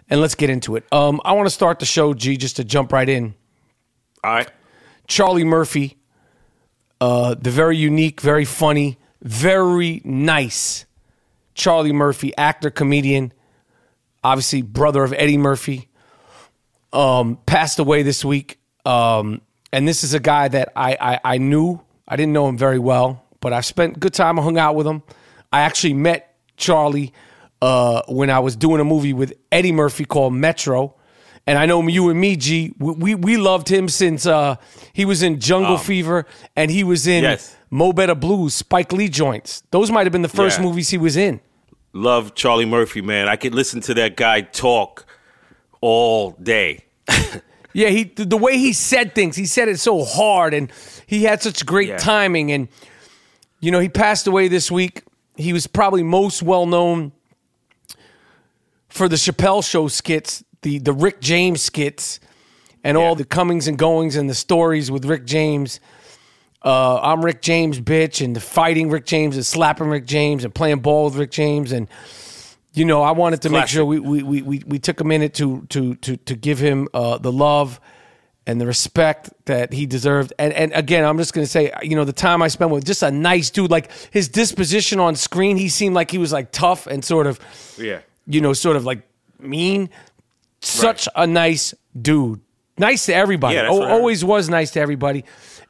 and let's get into it. I want to start the show, G, just to jump right in. All right. Charlie Murphy, the very unique, very funny, very nice Charlie Murphy, actor, comedian, obviously brother of Eddie Murphy, passed away this week. And this is a guy that I knew. I didn't know him very well, but I spent a good time. I hung out with him. I actually met Charlie when I was doing a movie with Eddie Murphy called Metro. And I know you and me, G, we loved him since he was in Jungle Fever and he was in Mo Better Blues, Spike Lee joints. Those might have been the first movies he was in. Love Charlie Murphy, man. I could listen to that guy talk all day. Yeah, the way he said things, he said it so hard, and he had such great timing. And, you know, he passed away this week. He was probably most well-known for the Chappelle Show skits, the Rick James skits, and all the comings and goings and the stories with Rick James. I'm Rick James, bitch, and the fighting Rick James and slapping Rick James and playing ball with Rick James. And, you know, I wanted to make sure we took a minute to give him the love and the respect that he deserved. And again, I'm just going to say, you know, the time I spent with just a nice dude, like his disposition on screen, he seemed like he was like tough and sort of, you know, sort of like mean. Such a nice dude. Nice to everybody. Yeah, always was nice to everybody.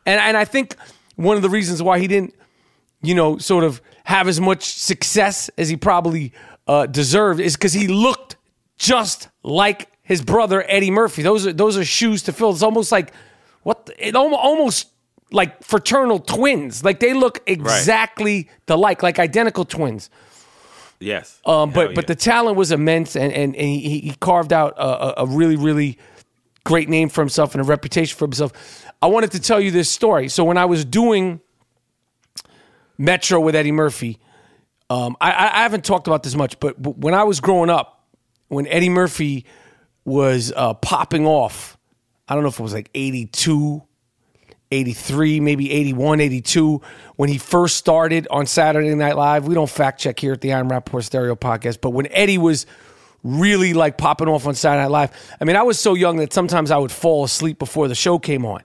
And I think one of the reasons why he didn't, you know, sort of have as much success as he probably deserved is because he looked just like his brother Eddie Murphy. Those are shoes to fill. It's almost like almost like fraternal twins. Like they look exactly alike, like identical twins. Yes. But the talent was immense, and he carved out a really, really great name for himself and a reputation for himself. I wanted to tell you this story. So when I was doing Metro with Eddie Murphy, I haven't talked about this much, but when I was growing up, when Eddie Murphy was popping off, I don't know if it was like 82, 83, maybe 81, 82, when he first started on Saturday Night Live. We don't fact check here at the Rapaport Stereo Podcast, but when Eddie was really like popping off on Saturday Night Live, I mean, I was so young that sometimes I would fall asleep before the show came on.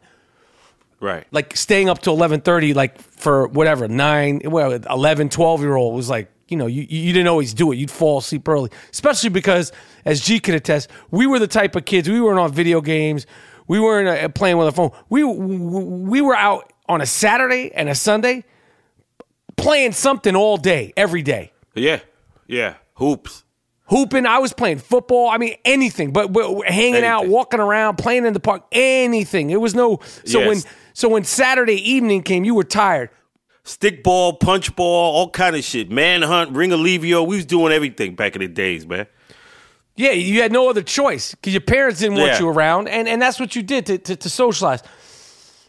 Right. Like staying up till 11:30, like for whatever, 11, 12-year-old was like, you know, you didn't always do it. You'd fall asleep early, especially because, as G can attest, we were the type of kids, we weren't on video games. We weren't playing with our phone. We were out on a Saturday and a Sunday playing something all day, every day. Yeah. Hooping. I was playing football. I mean, anything. But hanging out, walking around, playing in the park, anything. It was no. So when Saturday evening came, you were tired. Stickball, punch ball, all kind of shit. Manhunt, Ring Alivio. We was doing everything back in the days, man. Yeah, you had no other choice because your parents didn't want you around, and that's what you did to socialize.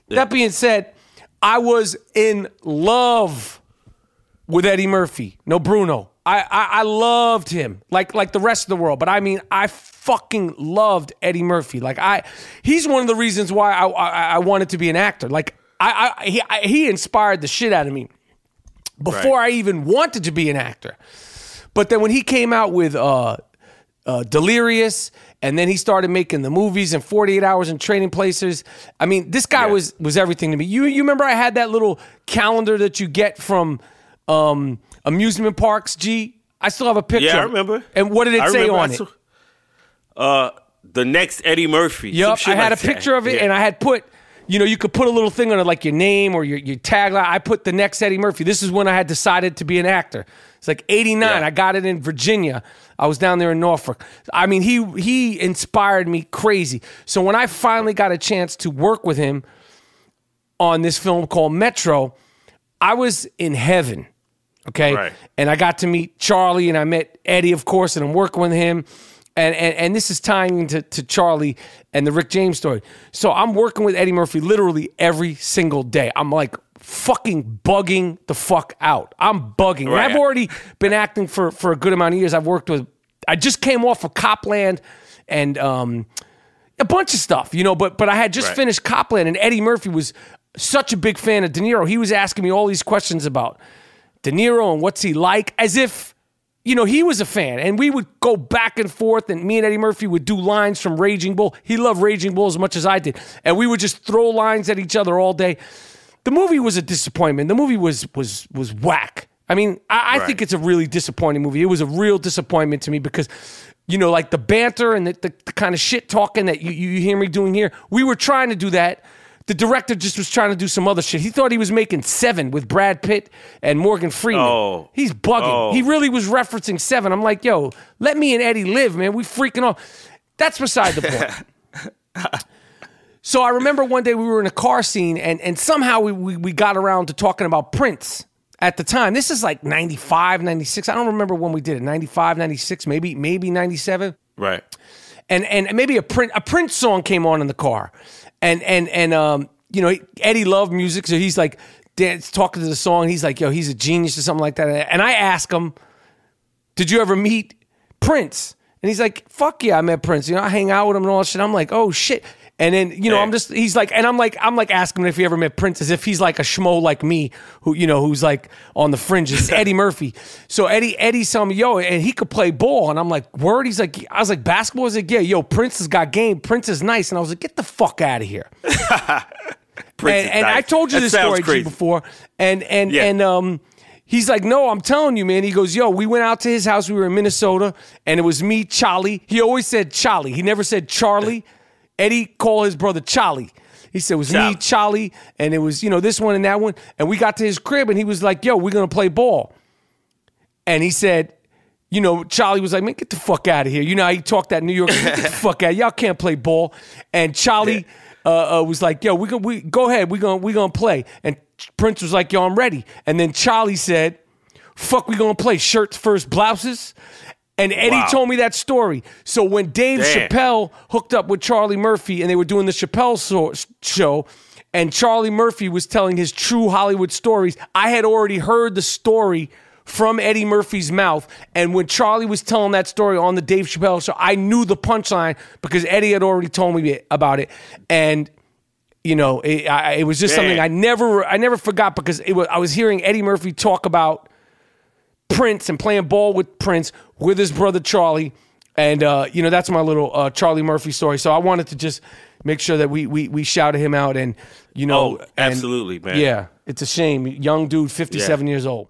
Yeah. That being said, I was in love with Eddie Murphy. No, Bruno. I loved him like the rest of the world, but I mean, I fucking loved Eddie Murphy. Like he's one of the reasons why I wanted to be an actor. Like he inspired the shit out of me before I even wanted to be an actor. But then when he came out with Delirious, and then he started making the movies and 48 Hours in Trading Places. I mean, this guy was everything to me. You remember I had that little calendar that you get from amusement parks, G? I still have a picture. Yeah, I remember. And what did it say on it? The next Eddie Murphy. Yup, I had a picture of it, and I had put, you know, you could put a little thing on it, like your name or your tagline. I put the next Eddie Murphy. This is when I had decided to be an actor. It's like 89. Yeah. I got it in Virginia. I was down there in Norfolk. I mean, he inspired me crazy. So when I finally got a chance to work with him on this film called Metro, I was in heaven, okay? Right. And I got to meet Charlie, and I met Eddie, of course, and I'm working with him. And this is tying into Charlie and the Rick James story. So I'm working with Eddie Murphy literally every single day. I'm like fucking bugging the fuck out. I'm bugging. Right. And I've already been acting for a good amount of years. I just came off of Copland and a bunch of stuff, you know, but I had just finished Copland, and Eddie Murphy was such a big fan of De Niro. He was asking me all these questions about De Niro and what's he like, as if he was a fan, and we would go back and forth, and me and Eddie Murphy would do lines from Raging Bull. He loved Raging Bull as much as I did, and we would just throw lines at each other all day. The movie was a disappointment. The movie was whack. I mean, I think it's a really disappointing movie. It was a real disappointment to me because, like the banter and the kind of shit talking that you hear me doing here, we were trying to do that. The director just was trying to do some other shit. He thought he was making Seven with Brad Pitt and Morgan Freeman. Oh. He's bugging. Oh. He really was referencing Seven. I'm like, yo, let me and Eddie live, man. We freaking off. That's beside the point. So I remember one day we were in a car scene, and somehow we got around to talking about Prince at the time. This is like 95, 96. I don't remember when we did it. 95, 96, maybe 97. Right. And maybe a Prince song came on in the car. And Eddie loved music, so he's like talking to the song. He's like, yo, he's a genius or something like that. And I ask him, did you ever meet Prince? And he's like, fuck yeah, I met Prince. I hang out with him and all that shit. I'm like, oh shit. And then, he's like, and I'm like asking him if he ever met Prince, as if he's like a schmo like me, who's like on the fringes. Eddie Murphy. So Eddie's telling me, yo, and he could play ball. And I'm like, word? He's like, I was like, basketball? He's like, yeah, yo, Prince has got game. Prince is nice. And I was like, get the fuck out of here. And I told you this story G, before. And he's like, no, I'm telling you, man. He goes, yo, we went out to his house. We were in Minnesota, and it was me, Charlie. He always said Charlie. He never said Charlie. Eddie called his brother Charlie. He said it was me, Charlie, and it was, this one and that one. And we got to his crib, and he was like, yo, we're going to play ball. And he said, Charlie was like, man, get the fuck out of here. He talked that New York, get the fuck out. Y'all can't play ball. And Charlie was like, yo, we go ahead. We're gonna play. And Prince was like, yo, I'm ready. And then Charlie said, fuck, we going to play shirts first, blouses. And Eddie told me that story. So when Dave Chappelle hooked up with Charlie Murphy and they were doing the Chappelle show, and Charlie Murphy was telling his true Hollywood stories, I had already heard the story from Eddie Murphy's mouth. And when Charlie was telling that story on the Dave Chappelle show, I knew the punchline because Eddie had already told me about it. And it was just something I never forgot because I was hearing Eddie Murphy talk about Prince and playing ball with Prince with his brother Charlie, and that's my little Charlie Murphy story. So I wanted to just make sure that we shouted him out, and absolutely, man. Yeah, it's a shame, young dude, 57 years old.